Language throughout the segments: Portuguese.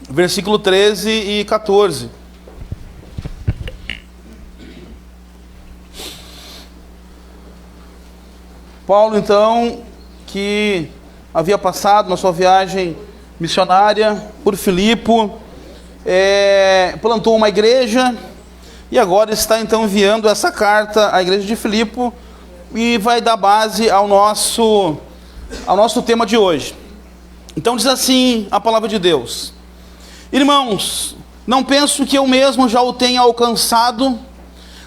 versículo 13 e 14. Paulo, então, que havia passado na sua viagem missionária por Filipo, plantou uma igreja e agora está então enviando essa carta à igreja de Filipo e vai dar base ao nosso tema de hoje. Então diz assim a palavra de Deus: Irmãos, não penso que eu mesmo já o tenha alcançado,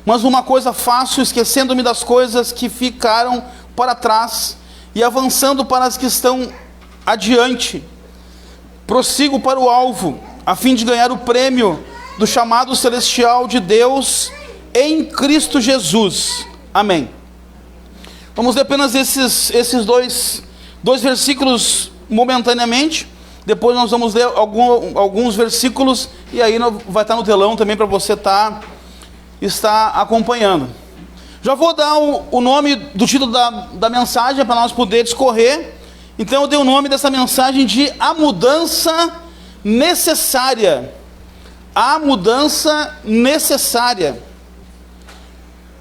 mas uma coisa faço, esquecendo-me das coisas que ficaram para trás e avançando para as que estão adiante, prossigo para o alvo, a fim de ganhar o prêmio do chamado celestial de Deus em Cristo Jesus. Amém. Vamos ler apenas esses dois versículos momentaneamente. Depois nós vamos ler alguns versículos e aí vai estar no telão também para você estar acompanhando. Já vou dar o nome do título da mensagem para nós poder discorrer. Então eu dei o nome dessa mensagem de A Mudança Necessária. A mudança necessária.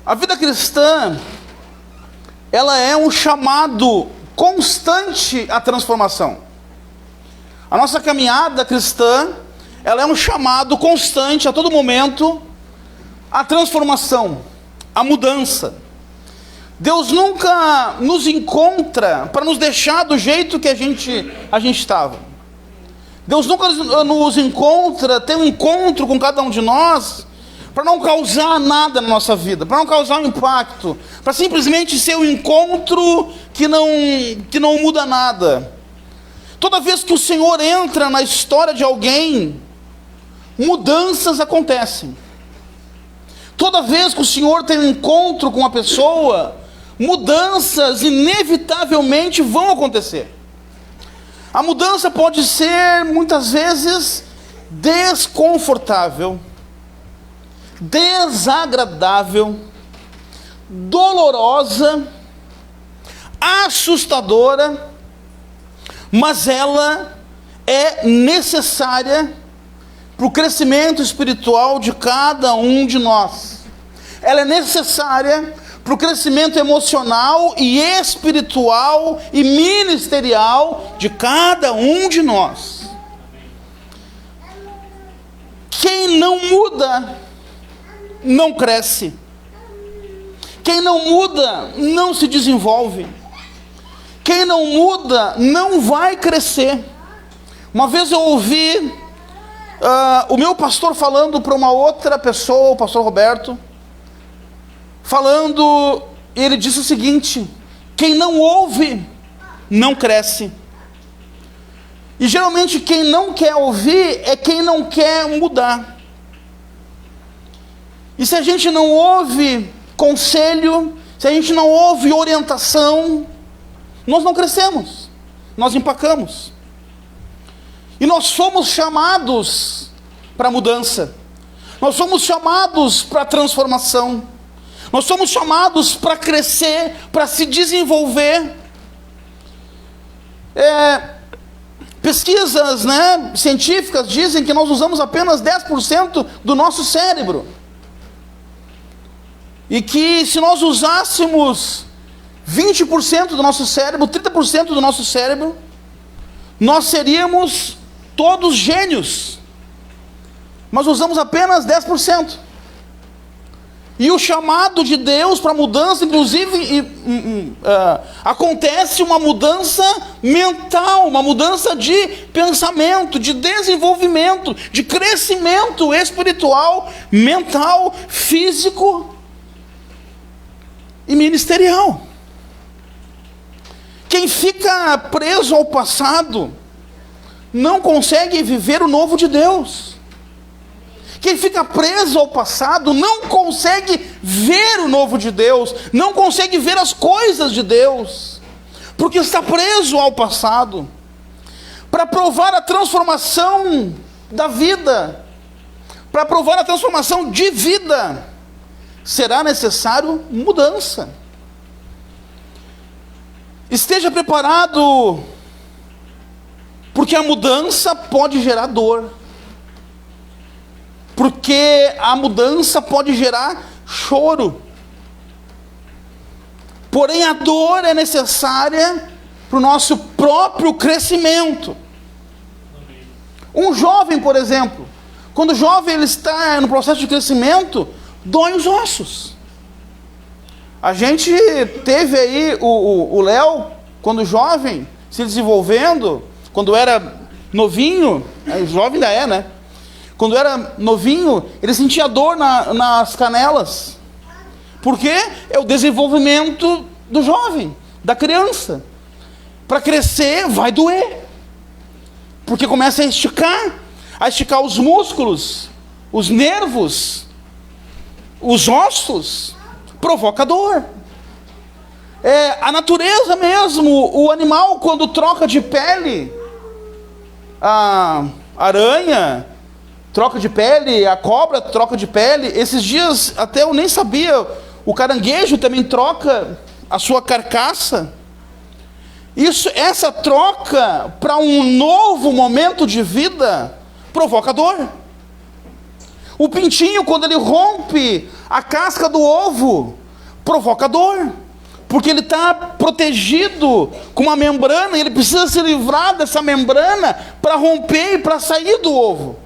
A vida cristã, ela é um chamado constante à transformação. A nossa caminhada cristã, ela é um chamado constante a todo momento à transformação, à mudança. Deus nunca nos encontra para nos deixar do jeito que a gente estava. Deus nunca nos encontra, tem um encontro com cada um de nós para não causar nada na nossa vida, para não causar um impacto, para simplesmente ser um encontro que não muda nada. Toda vez que o Senhor entra na história de alguém, mudanças acontecem. Toda vez que o Senhor tem um encontro com uma pessoa, mudanças inevitavelmente vão acontecer. A mudança pode ser, muitas vezes, desconfortável, desagradável, dolorosa, assustadora, mas ela é necessária para o crescimento espiritual de cada um de nós. Ela é necessária para o crescimento emocional e espiritual e ministerial de cada um de nós. Quem não muda, não cresce. Quem não muda, não se desenvolve. Quem não muda, não vai crescer. Uma vez eu ouvi o meu pastor falando para uma outra pessoa, o pastor Roberto, falando, ele disse o seguinte: quem não ouve, não cresce. E geralmente quem não quer ouvir é quem não quer mudar. E se a gente não ouve conselho, se a gente não ouve orientação, nós não crescemos, nós empacamos. E nós somos chamados para mudança, nós somos chamados para transformação, nós somos chamados para crescer, para se desenvolver. Pesquisas científicas dizem que nós usamos apenas 10% do nosso cérebro. E que se nós usássemos 20% do nosso cérebro, 30% do nosso cérebro, nós seríamos todos gênios. Mas usamos apenas 10%. E o chamado de Deus para mudança, inclusive, acontece uma mudança mental, uma mudança de pensamento, de desenvolvimento, de crescimento espiritual, mental, físico e ministerial. Quem fica preso ao passado não consegue viver o novo de Deus. Quem fica preso ao passado não consegue ver o novo de Deus, não consegue ver as coisas de Deus, porque está preso ao passado. Para provar a transformação da vida, para provar a transformação de vida, será necessário mudança. Esteja preparado, porque a mudança pode gerar dor. porque a mudança pode gerar choro. Porém, a dor é necessária para o nosso próprio crescimento. Um jovem, por exemplo, quando o jovem ele está no processo de crescimento, dói os ossos. A gente teve aí o Léo, quando jovem, se desenvolvendo, quando era novinho, jovem ainda é, né? Quando era novinho, ele sentia dor nas canelas. Por quê? É o desenvolvimento do jovem, da criança. Para crescer, vai doer. Porque começa a esticar os músculos, os nervos, os ossos, provoca dor. A natureza mesmo, o animal quando troca de pele, a aranha troca de pele, a cobra troca de pele. Esses dias até eu nem sabia, o caranguejo também troca a sua carcaça. Essa troca para um novo momento de vida provoca dor. O pintinho, quando ele rompe a casca do ovo, provoca dor, porque ele está protegido com uma membrana, e ele precisa se livrar dessa membrana para romper e para sair do ovo.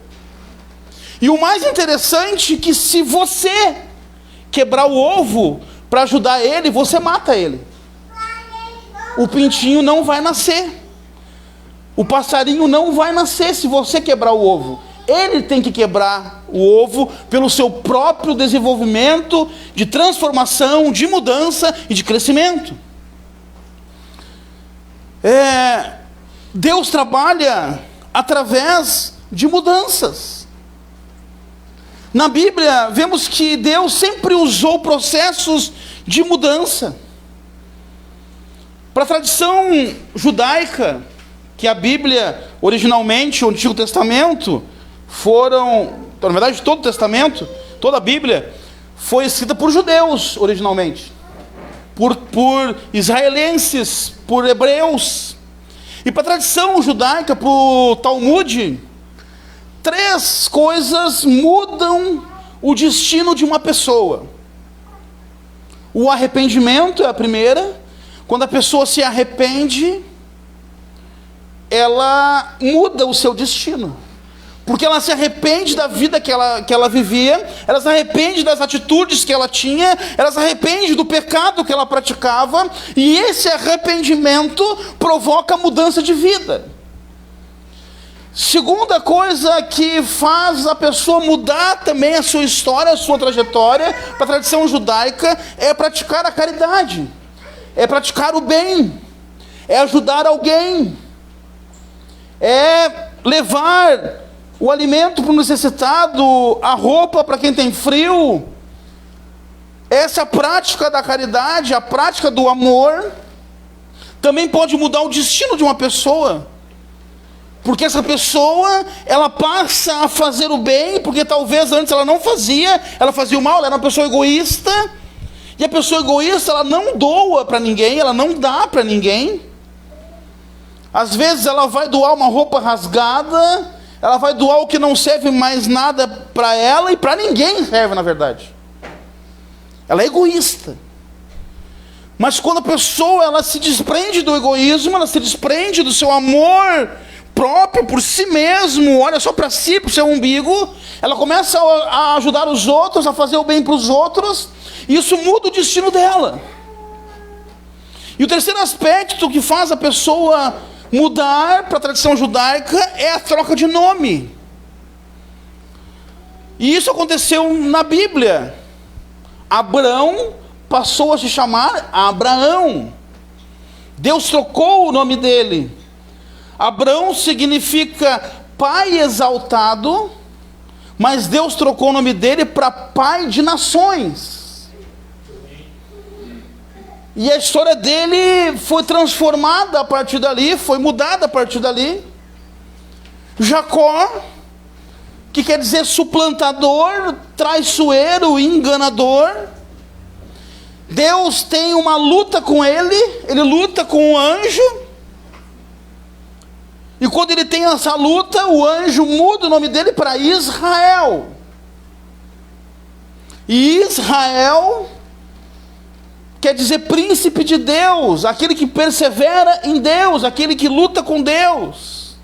E o mais interessante é que se você quebrar o ovo para ajudar ele, você mata ele. O pintinho não vai nascer. O passarinho não vai nascer se você quebrar o ovo. Ele tem que quebrar o ovo pelo seu próprio desenvolvimento, de transformação, de mudança e de crescimento. Deus trabalha através de mudanças. Na Bíblia, vemos que Deus sempre usou processos de mudança. Para a tradição judaica, que a Bíblia, originalmente, o Antigo Testamento, na verdade todo o Testamento, toda a Bíblia, foi escrita por judeus, originalmente. Por israelenses, por hebreus. E para a tradição judaica, para o Talmud, 3 coisas mudam o destino de uma pessoa. O arrependimento é a primeira. Quando a pessoa se arrepende, ela muda o seu destino. Porque ela se arrepende da vida que ela vivia, ela se arrepende das atitudes que ela tinha, ela se arrepende do pecado que ela praticava, e esse arrependimento provoca mudança de vida. Segunda coisa que faz a pessoa mudar também a sua história, a sua trajetória, para a tradição judaica, é praticar a caridade. É praticar o bem, é ajudar alguém, é levar o alimento para o necessitado, a roupa para quem tem frio. Essa é a prática da caridade, a prática do amor, também pode mudar o destino de uma pessoa, porque essa pessoa, ela passa a fazer o bem, porque talvez antes ela não fazia, ela fazia o mal, ela era uma pessoa egoísta. E a pessoa egoísta, ela não doa para ninguém, ela não dá para ninguém. Às vezes ela vai doar uma roupa rasgada, ela vai doar o que não serve mais nada para ela e para ninguém serve, na verdade. Ela é egoísta. Mas quando a pessoa ela se desprende do egoísmo, ela se desprende do seu amor próprio por si mesmo, olha só para si, para o seu umbigo, ela começa a ajudar os outros, a fazer o bem para os outros, e isso muda o destino dela. E o terceiro aspecto que faz a pessoa mudar para a tradição judaica é a troca de nome. E isso aconteceu na Bíblia. Abrão passou a se chamar Abraão. Deus trocou o nome dele. Abrão significa pai exaltado, mas Deus trocou o nome dele para pai de nações. E a história dele foi transformada a partir dali, foi mudada a partir dali. Jacó, que quer dizer suplantador, traiçoeiro, enganador. Deus tem uma luta com ele luta com o anjo. E quando ele tem essa luta, o anjo muda o nome dele para Israel. E Israel quer dizer príncipe de Deus, aquele que persevera em Deus, aquele que luta com Deus.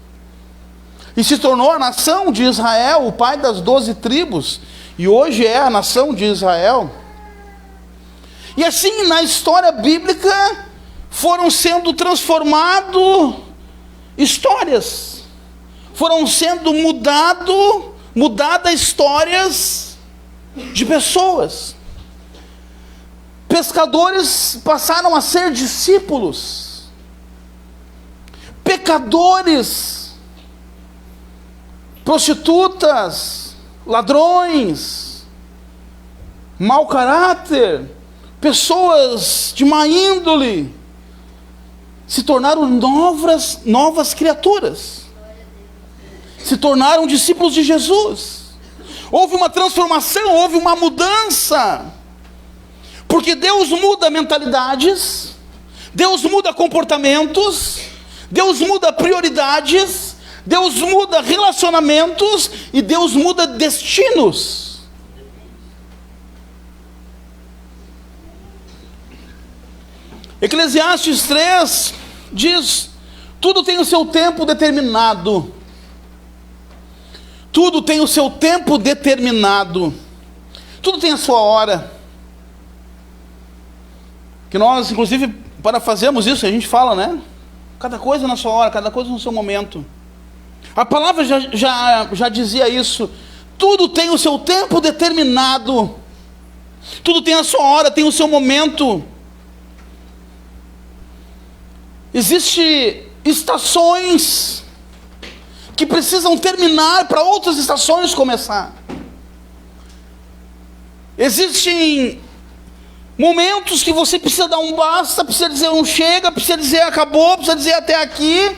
E se tornou a nação de Israel, o pai das 12 tribos, e hoje é a nação de Israel. E assim, na história bíblica, foram sendo transformadas histórias, foram sendo mudadas histórias de pessoas. Pescadores passaram a ser discípulos, pecadores, prostitutas, ladrões, mau caráter, pessoas de má índole, se tornaram novas criaturas, se tornaram discípulos de Jesus. Houve uma transformação, houve uma mudança, porque Deus muda mentalidades, Deus muda comportamentos, Deus muda prioridades, Deus muda relacionamentos e Deus muda destinos. Eclesiastes 3 diz: tudo tem o seu tempo determinado. Tudo tem o seu tempo determinado. Tudo tem a sua hora. Que nós, inclusive, para fazermos isso, a gente fala, né? Cada coisa na sua hora, cada coisa no seu momento. A palavra já dizia isso. Tudo tem o seu tempo determinado. Tudo tem a sua hora, tem o seu momento. Existem estações que precisam terminar para outras estações começar. Existem momentos que você precisa dar um basta, precisa dizer um chega, precisa dizer acabou, precisa dizer até aqui,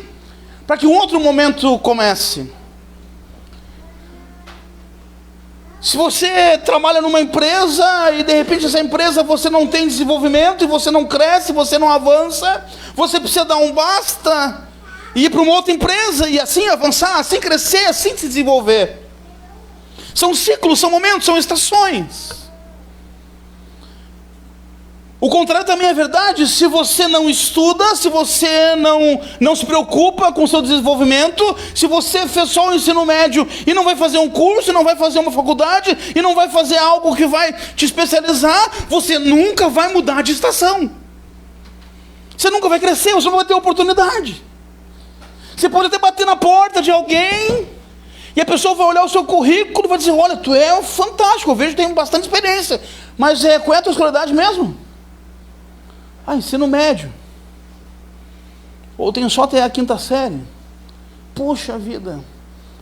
para que um outro momento comece. Se você trabalha numa empresa e de repente essa empresa você não tem desenvolvimento, e você não cresce, você não avança, você precisa dar um basta e ir para uma outra empresa e assim avançar, assim crescer, assim se desenvolver. São ciclos, são momentos, são estações. O contrário também é verdade. Se você não estuda, se você não se preocupa com o seu desenvolvimento, se você fez só o ensino médio e não vai fazer um curso, não vai fazer uma faculdade, e não vai fazer algo que vai te especializar, você nunca vai mudar de estação. Você nunca vai crescer, você não vai ter oportunidade. Você pode até bater na porta de alguém, e a pessoa vai olhar o seu currículo e vai dizer: olha, tu é fantástico, eu vejo que tem bastante experiência, mas qual é a tua escolaridade mesmo? Ensino médio. Ou tenho só até a 5ª série. Poxa vida.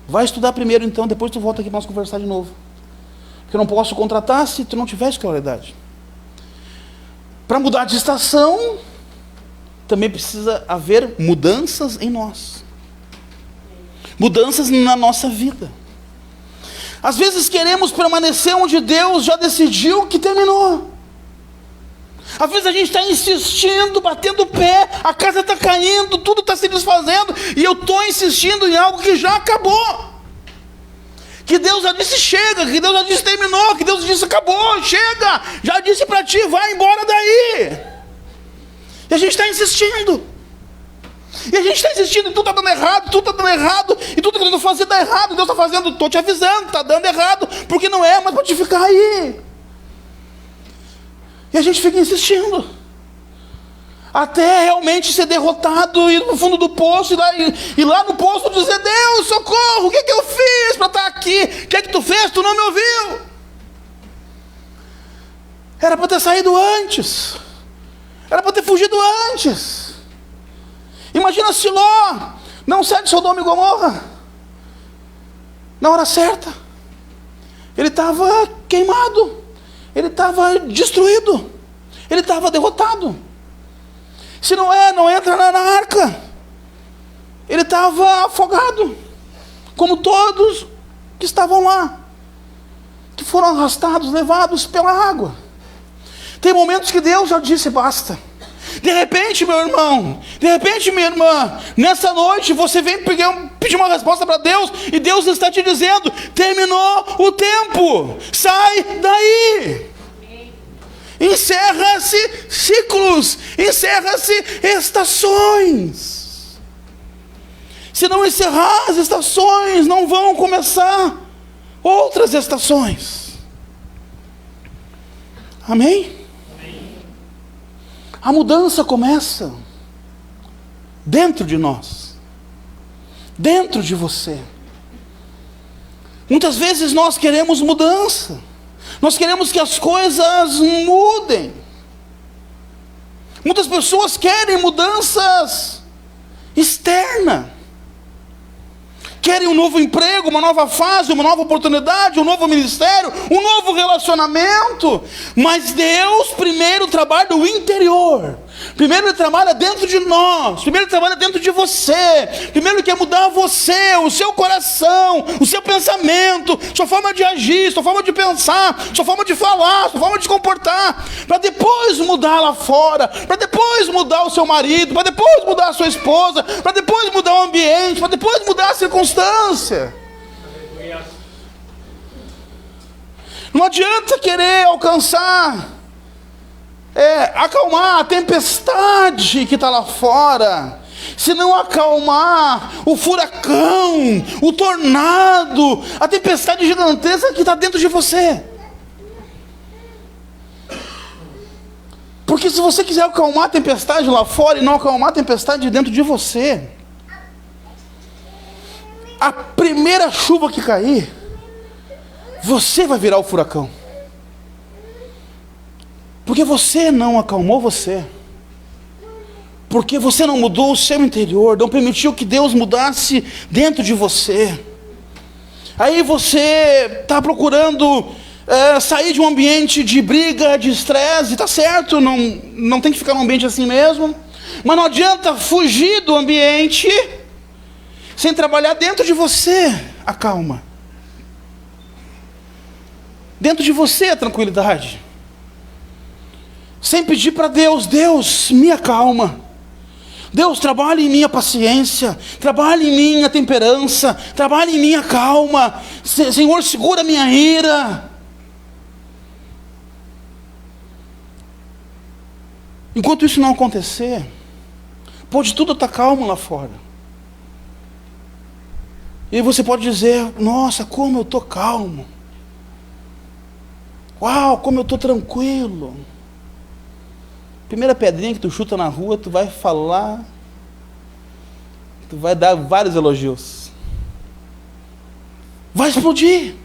Vai estudar primeiro então, depois tu volta aqui para nós conversar de novo. Porque eu não posso contratar se tu não tiver escolaridade. Para mudar de estação, também precisa haver mudanças em nós. Mudanças na nossa vida. Às vezes queremos permanecer onde Deus já decidiu que terminou. Às vezes a gente está insistindo, batendo o pé, a casa está caindo, tudo está se desfazendo, e eu estou insistindo em algo que já acabou. Que Deus já disse chega, que Deus já disse terminou, que Deus disse acabou, chega, já disse para ti, vai embora daí. E a gente está insistindo. E a gente está insistindo, e tudo está dando errado, tudo está dando errado, e tudo que eu estou fazendo está errado. Deus está fazendo, estou te avisando, está dando errado, porque não é mais para te ficar aí. E a gente fica insistindo, até realmente ser derrotado, ir no fundo do poço, e lá no poço dizer: Deus, socorro, o que eu fiz para estar aqui? O que tu fez? Tu não me ouviu. Era para ter saído antes, era para ter fugido antes. Imagina se Ló não sai de Sodoma e Gomorra na hora certa. Ele estava queimado, ele estava destruído, ele estava derrotado. Se não entra na arca, ele estava afogado, como todos que estavam lá, que foram arrastados, levados pela água. Tem momentos que Deus já disse basta. De repente, meu irmão, de repente, minha irmã, nessa noite você vem pedir uma resposta para Deus, e Deus está te dizendo: terminou o tempo, sai daí. Encerra-se ciclos, encerra-se estações. Se não encerrar as estações, não vão começar outras estações. Amém? A mudança começa dentro de nós, dentro de você. Muitas vezes nós queremos mudança, nós queremos que as coisas mudem. Muitas pessoas querem mudanças externas, querem um novo emprego, uma nova fase, uma nova oportunidade, um novo ministério, um novo relacionamento. Mas Deus primeiro trabalha no interior. Primeiro Ele trabalha dentro de nós. Primeiro Ele trabalha dentro de você. Primeiro Ele quer mudar você, o seu coração, o seu pensamento, sua forma de agir, sua forma de pensar, sua forma de falar, sua forma de se comportar, para depois mudar lá fora, para depois mudar o seu marido, para depois mudar a sua esposa, para depois mudar o ambiente, para depois mudar a circunstância. Não adianta querer alcançar, acalmar a tempestade que está lá fora, se não acalmar o furacão, o tornado, a tempestade gigantesca que está dentro de você. Porque se você quiser acalmar a tempestade lá fora e não acalmar a tempestade dentro de você, a primeira chuva que cair, você vai virar o furacão. Porque você não acalmou você. Porque você não mudou o seu interior, não permitiu que Deus mudasse dentro de você. Aí você está procurando sair de um ambiente de briga, de estresse, está certo, não tem que ficar num ambiente assim mesmo. Mas não adianta fugir do ambiente sem trabalhar dentro de você a calma. Dentro de você a tranquilidade. Sem pedir para Deus: Deus, me acalma. Deus, trabalhe em minha paciência, trabalhe em minha temperança, trabalhe em minha calma. Senhor, segura minha ira. Enquanto isso não acontecer, pode tudo estar calmo lá fora. E você pode dizer: nossa, como eu estou calmo. Uau, como eu estou tranquilo. Primeira pedrinha que tu chuta na rua, tu vai falar, tu vai dar vários elogios. Vai explodir.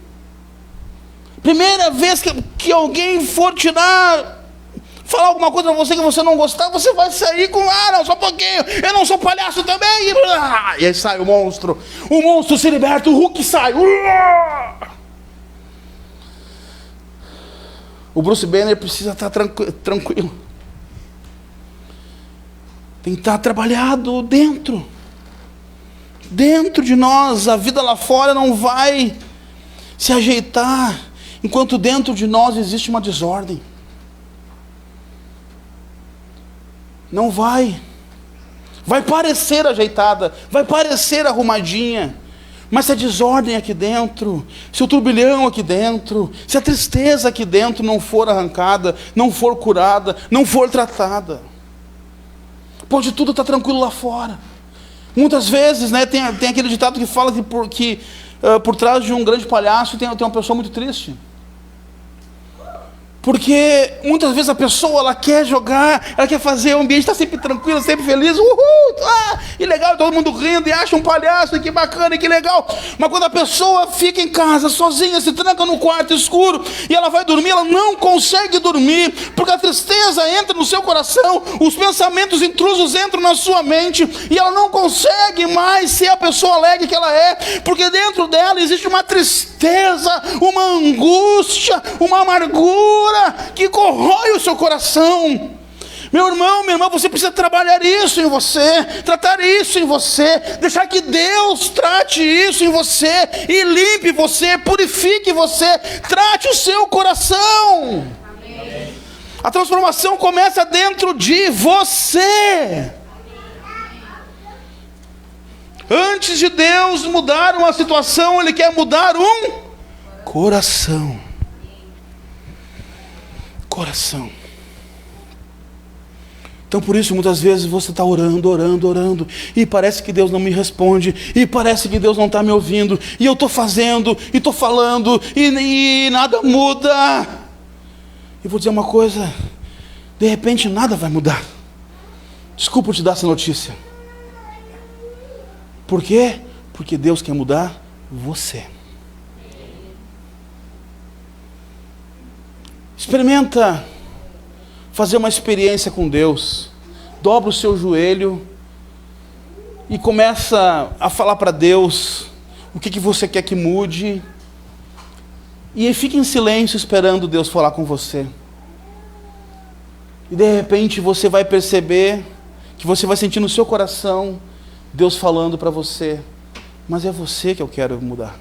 Primeira vez que alguém for falar alguma coisa para você que você não gostar, você vai sair com: não, só um pouquinho, eu não sou palhaço também. E aí sai o monstro se liberta, o Hulk sai. O Bruce Banner precisa estar tranquilo. Tem que estar trabalhado dentro de nós. A vida lá fora não vai se ajeitar enquanto dentro de nós existe uma desordem. Não vai parecer ajeitada, vai parecer arrumadinha, mas se a desordem aqui dentro, se o turbilhão aqui dentro, se a tristeza aqui dentro não for arrancada, não for curada, não for tratada, pode tudo estar tranquilo lá fora. Muitas vezes, tem aquele ditado que fala que por trás de um grande palhaço tem uma pessoa muito triste. Porque muitas vezes a pessoa, ela quer jogar, ela quer fazer o ambiente estar sempre tranquilo, sempre feliz, e legal, todo mundo rindo e acha um palhaço, que bacana, que legal. Mas quando a pessoa fica em casa, sozinha, se tranca no quarto escuro, e ela vai dormir, ela não consegue dormir, porque a tristeza entra no seu coração, os pensamentos intrusos entram na sua mente, e ela não consegue mais ser a pessoa alegre que ela é, porque dentro dela existe uma tristeza, uma angústia, uma amargura, que corrói o seu coração. Meu irmão, minha irmã, você precisa trabalhar isso em você, tratar isso em você, deixar que Deus trate isso em você, e limpe você, purifique você, trate o seu coração. Amém. A transformação começa dentro de você. Antes de Deus mudar uma situação, Ele quer mudar um coração. Coração. Então por isso muitas vezes você está orando, e parece que Deus não me responde, e parece que Deus não está me ouvindo, e eu estou fazendo, e estou falando, e nada muda. E vou dizer uma coisa, de repente nada vai mudar. Desculpa eu te dar essa notícia. Por quê? Porque Deus quer mudar você. Experimenta fazer uma experiência com Deus. Dobra o seu joelho e começa a falar para Deus o que você quer que mude. E aí fica em silêncio esperando Deus falar com você. E de repente você vai perceber que você vai sentir no seu coração Deus falando para você: mas é você que eu quero mudar.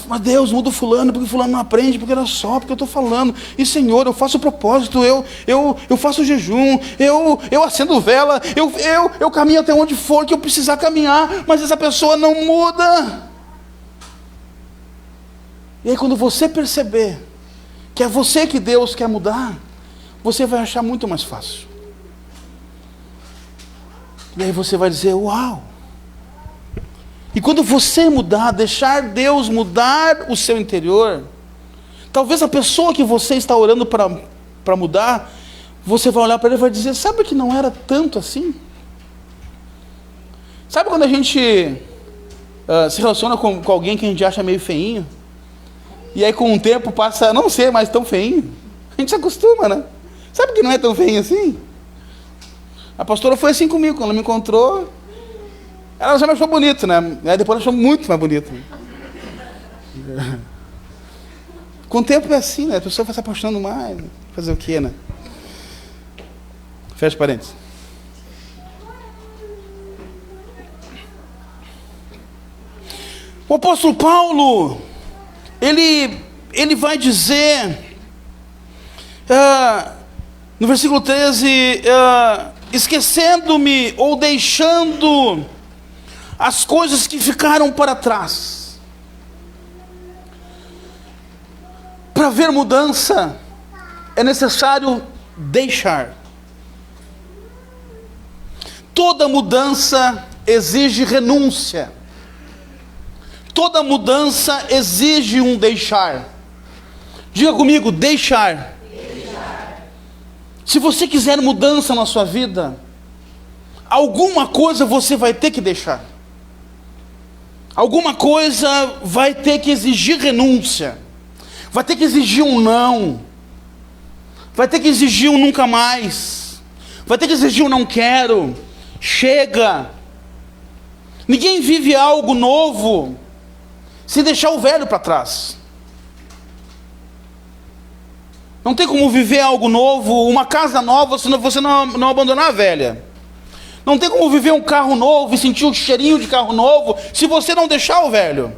Mas Deus, muda o fulano, porque o fulano não aprende, porque era só, porque eu estou falando. E Senhor, eu faço o propósito, eu faço o jejum, eu acendo vela, eu caminho até onde for que eu precisar caminhar, mas essa pessoa não muda. E aí quando você perceber que é você que Deus quer mudar, você vai achar muito mais fácil. E aí você vai dizer: uau! E quando você mudar, deixar Deus mudar o seu interior, talvez a pessoa que você está orando para mudar, você vai olhar para ele e vai dizer: sabe que não era tanto assim? Sabe quando a gente se relaciona com alguém que a gente acha meio feinho, e aí com o tempo passa a não ser mais tão feinho? A gente se acostuma, né? Sabe que não é tão feinho assim? A pastora foi assim comigo, quando ela me encontrou, ela já me achou bonito, né? Aí depois ela achou muito mais bonito. Com o tempo é assim, né? A pessoa vai se apaixonando mais. Fazer o quê, né? Fecha parênteses. O apóstolo Paulo, ele vai dizer, no versículo 13, esquecendo-me ou deixando as coisas que ficaram para trás. Para ver mudança, é necessário deixar. Toda mudança exige renúncia. Toda mudança exige um deixar. Diga comigo: deixar. Se você quiser mudança na sua vida, alguma coisa você vai ter que deixar. Alguma coisa vai ter que exigir renúncia. Vai ter que exigir um não. Vai ter que exigir um nunca mais. Vai ter que exigir um não quero. Chega. Ninguém vive algo novo se deixar o velho para trás. Não tem como viver algo novo, uma casa nova, se você não abandonar a velha. Não tem como viver um carro novo e sentir o cheirinho de carro novo se você não deixar o velho.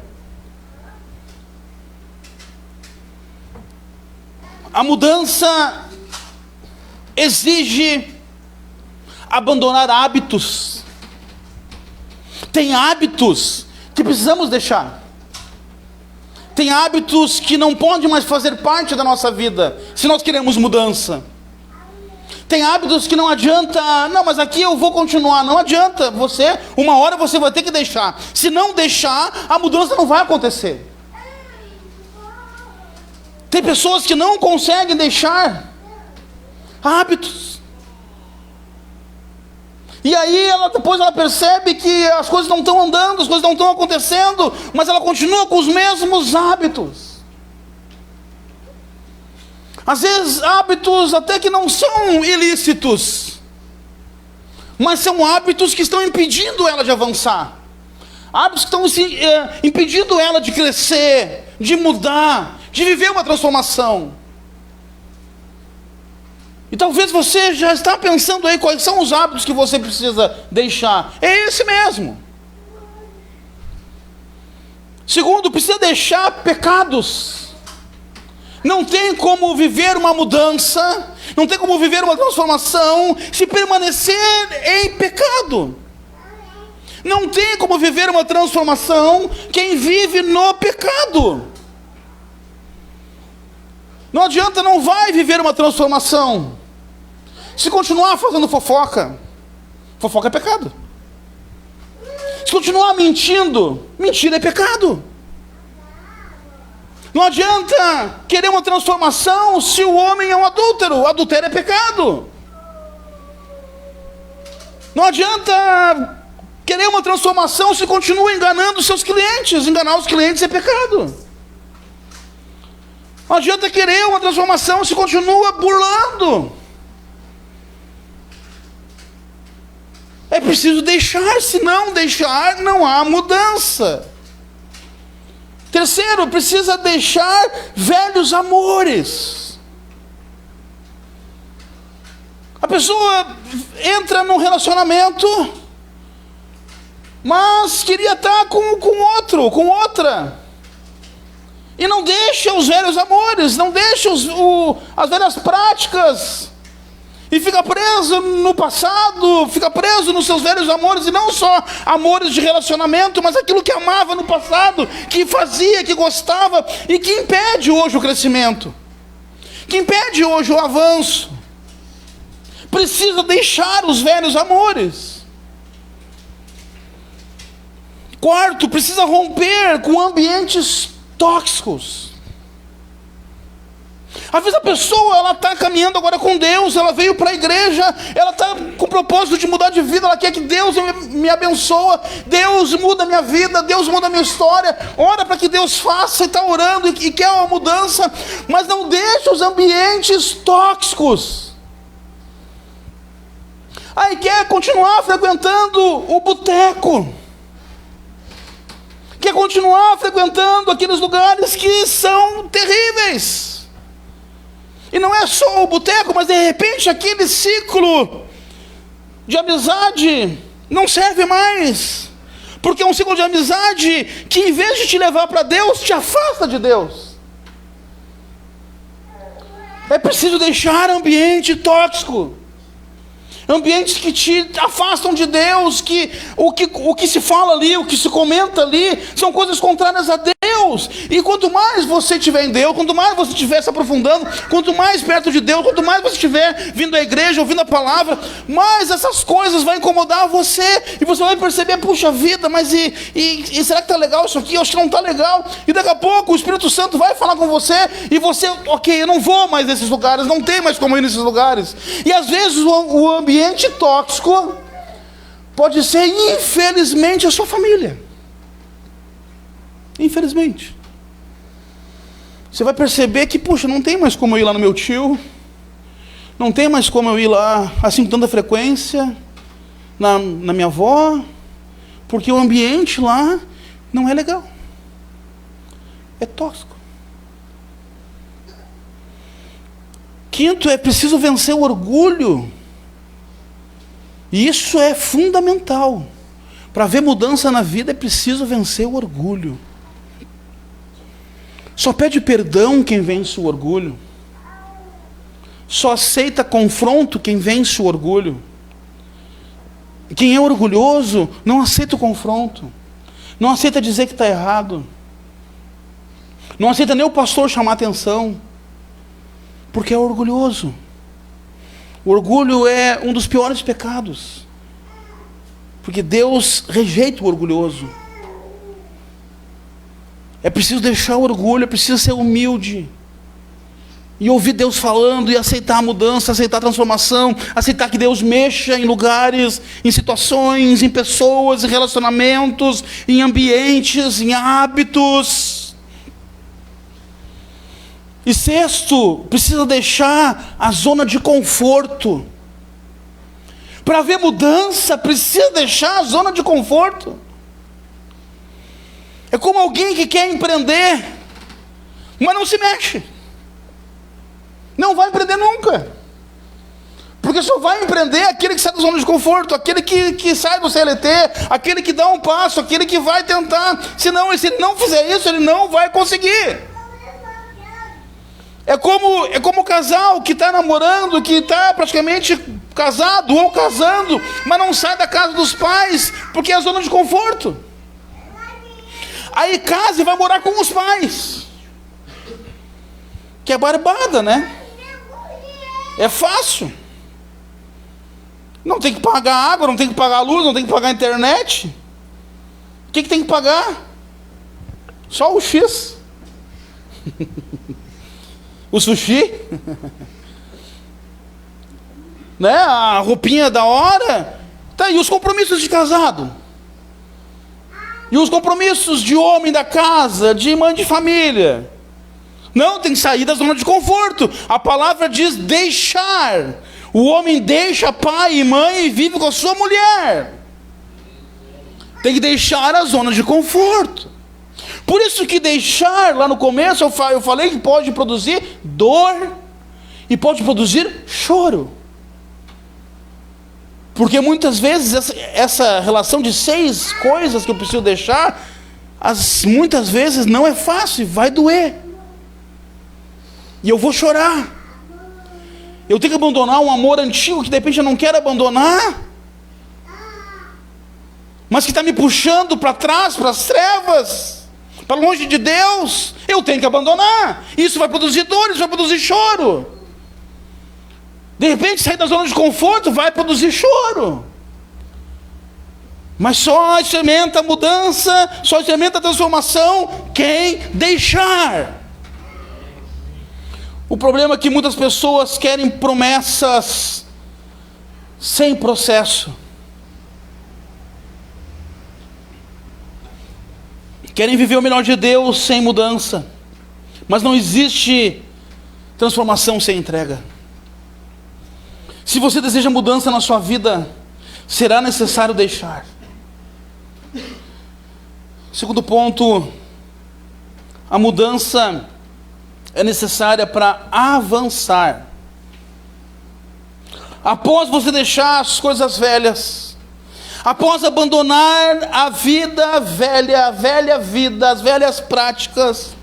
A mudança exige abandonar hábitos. Tem hábitos que precisamos deixar. Tem hábitos que não podem mais fazer parte da nossa vida se nós queremos mudança. Tem hábitos que não adianta, não, mas aqui eu vou continuar. Não adianta, uma hora você vai ter que deixar. Se não deixar, a mudança não vai acontecer. Tem pessoas que não conseguem deixar hábitos. E aí depois ela percebe que as coisas não estão andando, as coisas não estão acontecendo, mas ela continua com os mesmos hábitos. Às vezes hábitos até que não são ilícitos, mas são hábitos que estão impedindo ela de avançar. Hábitos que estão impedindo ela de crescer, de mudar, de viver uma transformação. E talvez você já está pensando aí quais são os hábitos que você precisa deixar. É esse mesmo. Segundo, precisa deixar pecados. Não tem como viver uma mudança, não tem como viver uma transformação se permanecer em pecado. Não tem como viver uma transformação quem vive no pecado. Não adianta, não vai viver uma transformação se continuar fazendo fofoca. Fofoca é pecado. Se continuar mentindo, mentira é pecado. Não adianta querer uma transformação se o homem é um adúltero. O adultério é pecado. Não adianta querer uma transformação se continua enganando seus clientes. Enganar os clientes é pecado. Não adianta querer uma transformação se continua burlando. É preciso deixar, se não deixar, não há mudança. Terceiro, precisa deixar velhos amores. A pessoa entra num relacionamento, mas queria estar com outro, com outra. E não deixa os velhos amores, não deixa as velhas práticas. E fica preso no passado, fica preso nos seus velhos amores, e não só amores de relacionamento, mas aquilo que amava no passado, que fazia, que gostava, e que impede hoje o crescimento, que impede hoje o avanço. Precisa deixar os velhos amores. Quarto, precisa romper com ambientes tóxicos. Às vezes a pessoa, ela está caminhando agora com Deus, ela veio para a igreja, ela está com o propósito de mudar de vida, ela quer que Deus me abençoe, Deus muda a minha vida, Deus muda a minha história, ora para que Deus faça, e está orando e quer uma mudança, mas não deixa os ambientes tóxicos. Aí quer continuar frequentando o boteco, quer continuar frequentando aqueles lugares que são terríveis. E não é só o boteco, mas de repente aquele ciclo de amizade não serve mais. Porque é um ciclo de amizade que, em vez de te levar para Deus, te afasta de Deus. É preciso deixar ambiente tóxico. Ambientes que te afastam de Deus, que o que se fala ali, o que se comenta ali, são coisas contrárias a Deus. E quanto mais você estiver em Deus, quanto mais você estiver se aprofundando, quanto mais perto de Deus, quanto mais você estiver vindo à igreja, ouvindo a palavra, mais essas coisas vão incomodar você, e você vai perceber, puxa vida, mas e será que está legal isso aqui? Eu acho que não está legal. E daqui a pouco o Espírito Santo vai falar com você, e você, ok, eu não vou mais nesses lugares, não tem mais como ir nesses lugares. E às vezes o ambiente tóxico pode ser, infelizmente, a sua família. Infelizmente. Você vai perceber que, puxa, não tem mais como eu ir lá no meu tio, não tem mais como eu ir lá assim com tanta frequência na minha avó, porque o ambiente lá não é legal, é tóxico. Quinto, é preciso vencer o orgulho. E isso é fundamental. Para ver mudança na vida é preciso vencer o orgulho. Só pede perdão quem vence o orgulho. Só aceita confronto quem vence o orgulho. Quem é orgulhoso não aceita o confronto. Não aceita dizer que está errado. Não aceita nem o pastor chamar atenção. Porque é orgulhoso. O orgulho é um dos piores pecados, porque Deus rejeita o orgulhoso. É preciso deixar o orgulho, é preciso ser humilde, e ouvir Deus falando, e aceitar a mudança, aceitar a transformação, aceitar que Deus mexa em lugares, em situações, em pessoas, em relacionamentos, em ambientes, em hábitos. E sexto, precisa deixar a zona de conforto. Para ver mudança, precisa deixar a zona de conforto. É como alguém que quer empreender, mas não se mexe. Não vai empreender nunca. Porque só vai empreender aquele que sai da zona de conforto, aquele que sai do CLT, aquele que dá um passo, aquele que vai tentar. Se ele não fizer isso, ele não vai conseguir. É como o casal que está namorando, que está praticamente casado ou casando, mas não sai da casa dos pais, porque é a zona de conforto. Aí casa e vai morar com os pais. Que é barbada, né? É fácil. Não tem que pagar água, não tem que pagar luz, não tem que pagar internet. O que tem que pagar? Só o X. O sushi. Né? A roupinha da hora. Tá, e os compromissos de casado? E os compromissos de homem da casa, de mãe de família? Não, tem que sair da zona de conforto. A palavra diz deixar. O homem deixa pai e mãe e vive com a sua mulher. Tem que deixar a zona de conforto. Por isso que deixar, lá no começo eu falei que pode produzir dor e pode produzir choro. Porque muitas vezes essa relação de 6 coisas que eu preciso deixar, muitas vezes não é fácil, vai doer. E eu vou chorar. Eu tenho que abandonar um amor antigo que de repente eu não quero abandonar, mas que está me puxando para trás, para as trevas, para longe de Deus. Eu tenho que abandonar. Isso vai produzir dor, isso vai produzir choro. De repente sair da zona de conforto vai produzir choro. Mas só experimenta a mudança, só experimenta a transformação quem deixar. O problema é que muitas pessoas querem promessas sem processo. Querem viver o melhor de Deus sem mudança. Mas não existe transformação sem entrega. Se você deseja mudança na sua vida, será necessário deixar. Segundo ponto, a mudança é necessária para avançar. Após você deixar as coisas velhas, após abandonar a vida velha, a velha vida, as velhas práticas,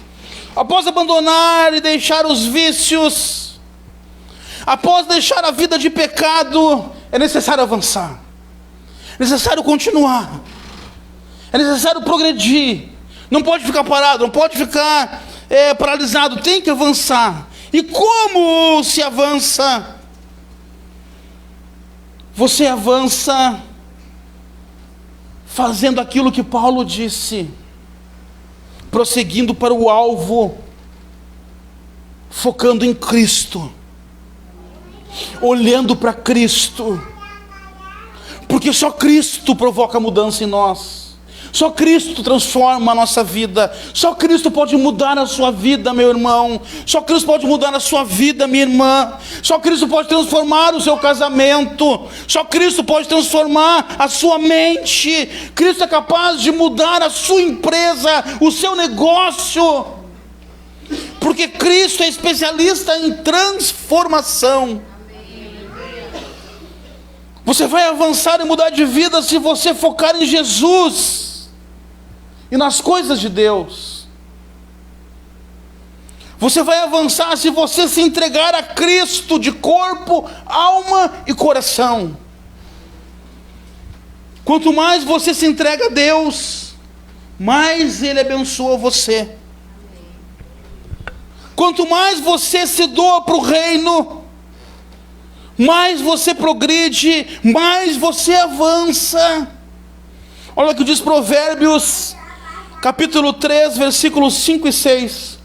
após abandonar e deixar os vícios, após deixar a vida de pecado, é necessário avançar, é necessário continuar, é necessário progredir. Não pode ficar parado, não pode ficar paralisado, tem que avançar. E como se avança? Você avança fazendo aquilo que Paulo disse, prosseguindo para o alvo, focando em Cristo, olhando para Cristo, porque só Cristo provoca mudança em nós. Só Cristo transforma a nossa vida. Só Cristo pode mudar a sua vida, meu irmão. Só Cristo pode mudar a sua vida, minha irmã. Só Cristo pode transformar o seu casamento. Só Cristo pode transformar a sua mente. Cristo é capaz de mudar a sua empresa, o seu negócio. Porque Cristo é especialista em transformação. Você vai avançar e mudar de vida se você focar em Jesus e nas coisas de Deus. Você vai avançar se você se entregar a Cristo de corpo, alma e coração. Quanto mais você se entrega a Deus, mais Ele abençoa você. Quanto mais você se doa para o reino, mais você progride, mais você avança. Olha o que diz Provérbios capítulo 3, versículos 5 e 6.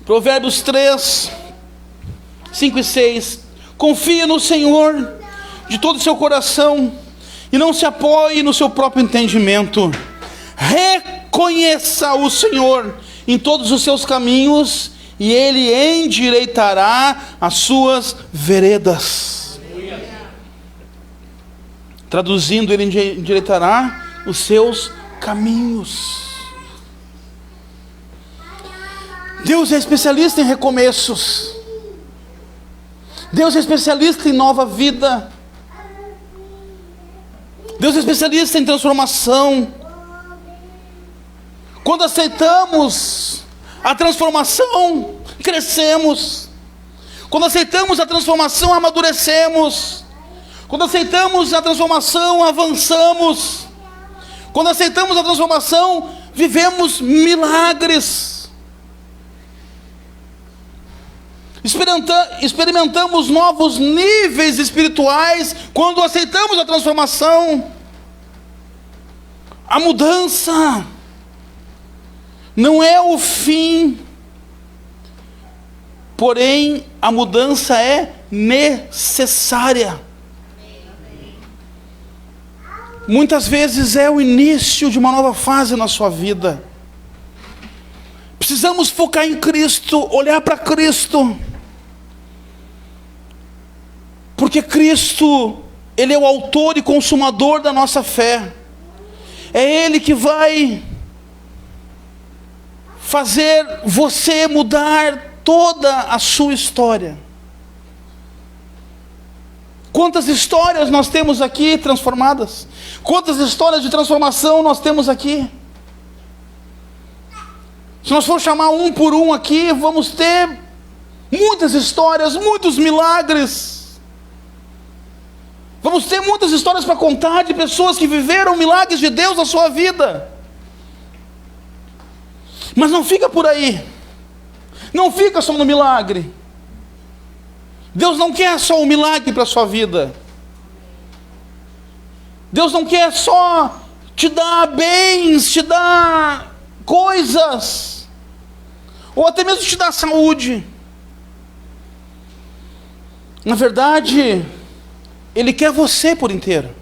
Provérbios 3, 5 e 6. Confie no Senhor de todo o seu coração e não se apoie no seu próprio entendimento. Reconheça o Senhor em todos os seus caminhos e Ele endireitará as suas veredas. Traduzindo, Ele endireitará os seus caminhos. Deus é especialista em recomeços. Deus é especialista em nova vida. Deus é especialista em transformação. Quando aceitamos a transformação, crescemos. Quando aceitamos a transformação, amadurecemos. Quando aceitamos a transformação, avançamos. Quando aceitamos a transformação, vivemos milagres. Experimentamos novos níveis espirituais quando aceitamos a transformação. A mudança não é o fim, porém a mudança é necessária. Muitas vezes é o início de uma nova fase na sua vida. Precisamos focar em Cristo, olhar para Cristo, porque Cristo, Ele é o autor e consumador da nossa fé. É Ele que vai fazer você mudar toda a sua história. Quantas histórias nós temos aqui transformadas? Quantas histórias de transformação nós temos aqui? Se nós for chamar um por um aqui, vamos ter muitas histórias, muitos milagres. Vamos ter muitas histórias para contar de pessoas que viveram milagres de Deus na sua vida. Mas não fica por aí. Não fica só no milagre. Deus não quer só um milagre para a sua vida. Deus não quer só te dar bens, te dar coisas, ou até mesmo te dar saúde. Na verdade, Ele quer você por inteiro.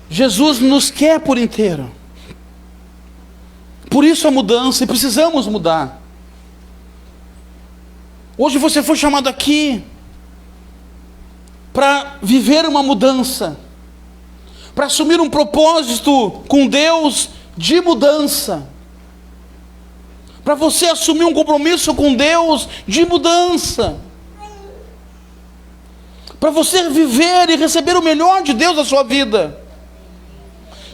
Jesus nos quer por inteiro. Por isso a mudança, e precisamos mudar. Hoje você foi chamado aqui para viver uma mudança, para assumir um propósito com Deus de mudança, para você assumir um compromisso com Deus de mudança, para você viver e receber o melhor de Deus na sua vida.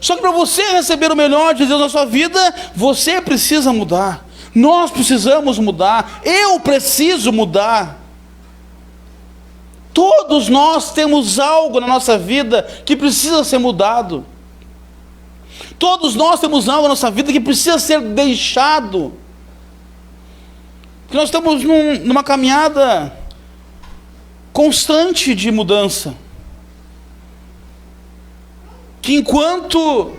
Só que para você receber o melhor de Deus na sua vida, você precisa mudar. Nós precisamos mudar. Eu preciso mudar. Todos nós temos algo na nossa vida que precisa ser mudado. Todos nós temos algo na nossa vida que precisa ser deixado. Porque nós estamos numa caminhada constante de mudança. Que enquanto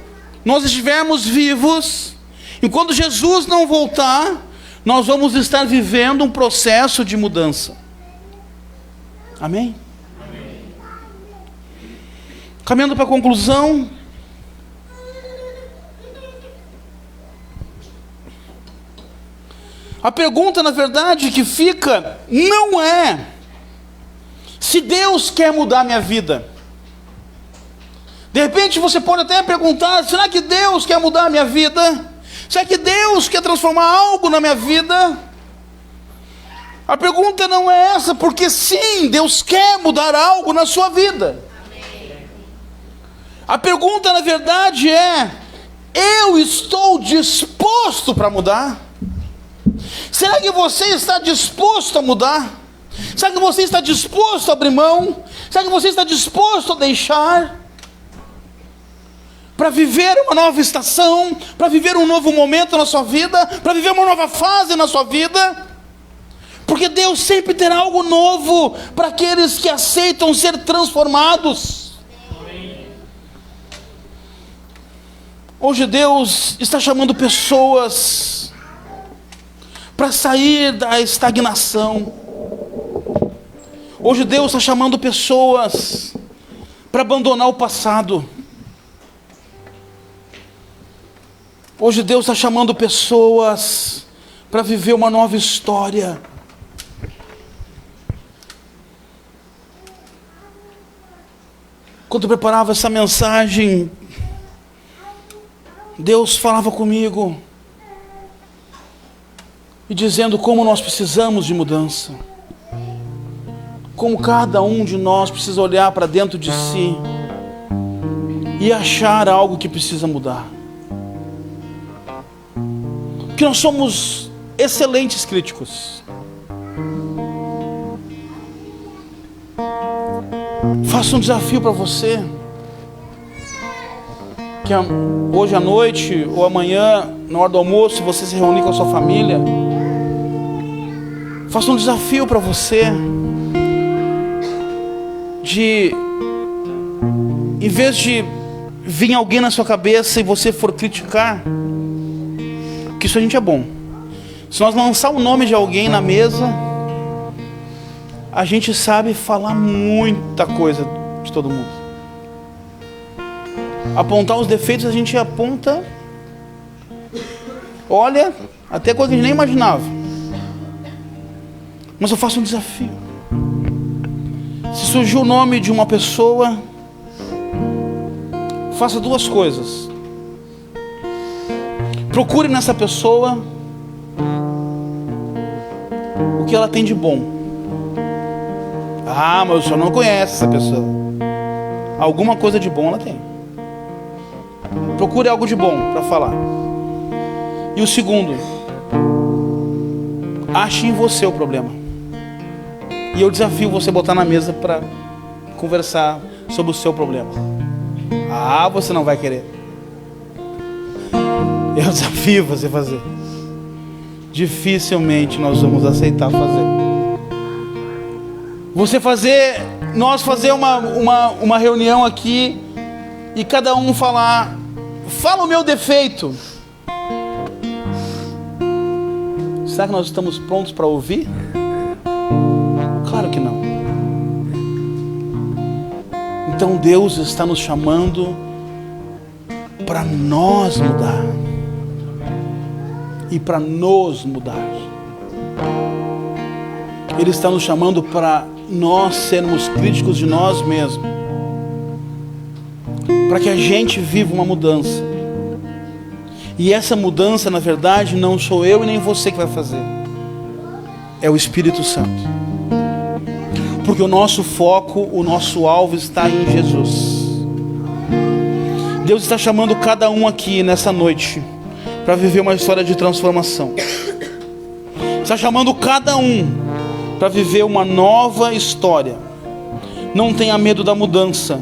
nós estivermos vivos, enquanto Jesus não voltar, nós vamos estar vivendo um processo de mudança. Amém? Amém. Caminhando para a conclusão. A pergunta, na verdade, que fica, não é se Deus quer mudar minha vida. De repente você pode até perguntar, será que Deus quer mudar a minha vida? Será que Deus quer transformar algo na minha vida? A pergunta não é essa, porque sim, Deus quer mudar algo na sua vida. A pergunta, na verdade, é: eu estou disposto para mudar? Será que você está disposto a mudar? Será que você está disposto a abrir mão? Será que você está disposto a deixar? Para viver uma nova estação, para viver um novo momento na sua vida, para viver uma nova fase na sua vida, porque Deus sempre terá algo novo para aqueles que aceitam ser transformados. Hoje Deus está chamando pessoas para sair da estagnação. Hoje Deus está chamando pessoas para abandonar o passado. Hoje Deus está chamando pessoas para viver uma nova história. Quando eu preparava essa mensagem, Deus falava comigo e dizendo como nós precisamos de mudança, como cada um de nós precisa olhar para dentro de si e achar algo que precisa mudar. que nós somos excelentes críticos. Faço um desafio para você, que hoje à noite ou amanhã, na hora do almoço, você se reunir com a sua família. Faço um desafio para você de, em vez de vir alguém na sua cabeça e você for criticar, que isso a gente é bom. Se nós lançar o nome de alguém na mesa, a gente sabe falar muita coisa de todo mundo. Apontar os defeitos a gente aponta, olha, até coisa que a gente nem imaginava. Mas eu faço um desafio. Se surgiu o nome de uma pessoa, faça duas coisas. Procure nessa pessoa o que ela tem de bom. Ah, mas o senhor não conhece essa pessoa. Alguma coisa de bom ela tem. Procure algo de bom para falar. E o segundo, ache em você o problema. E eu desafio você a botar na mesa para conversar sobre o seu problema. Ah, você não vai querer. Eu desafio você a fazer. Dificilmente nós vamos aceitar fazer. Nós fazer uma reunião aqui e cada um fala o meu defeito. Será que nós estamos prontos para ouvir? Claro que não. Então Deus está nos chamando para nós mudar e para nos mudar. Ele está nos chamando para nós sermos críticos de nós mesmos, para que a gente viva uma mudança. E essa mudança, na verdade, não sou eu e nem você que vai fazer, é o Espírito Santo. Porque o nosso foco, o nosso alvo está em Jesus. Deus está chamando cada um aqui nessa noite para viver uma história de transformação. Está chamando cada um para viver uma nova história. Não tenha medo da mudança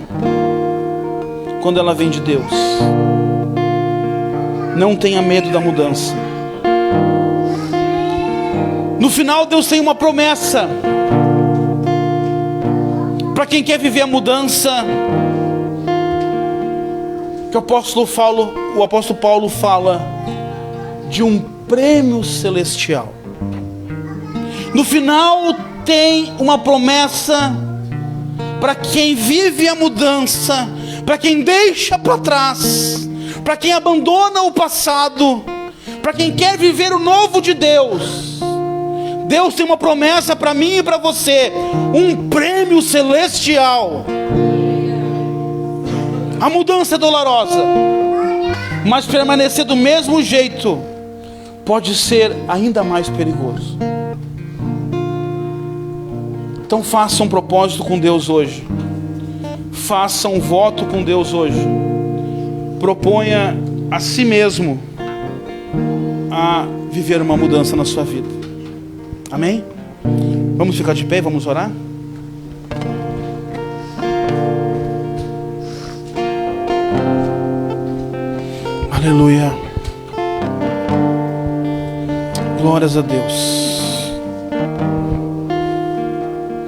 quando ela vem de Deus. Não tenha medo da mudança. No final, Deus tem uma promessa para quem quer viver a mudança, que o apóstolo Paulo fala de um prêmio celestial. No final tem uma promessa para quem vive a mudança, para quem deixa para trás, para quem abandona o passado, para quem quer viver o novo de Deus. Deus tem uma promessa para mim e para você, um prêmio celestial. A mudança é dolorosa, mas permanecer do mesmo jeito pode ser ainda mais perigoso. Então faça um propósito com Deus hoje. Faça um voto com Deus hoje. Proponha a si mesmo a viver uma mudança na sua vida. Amém? Vamos ficar de pé e vamos orar? Aleluia. Glórias a Deus.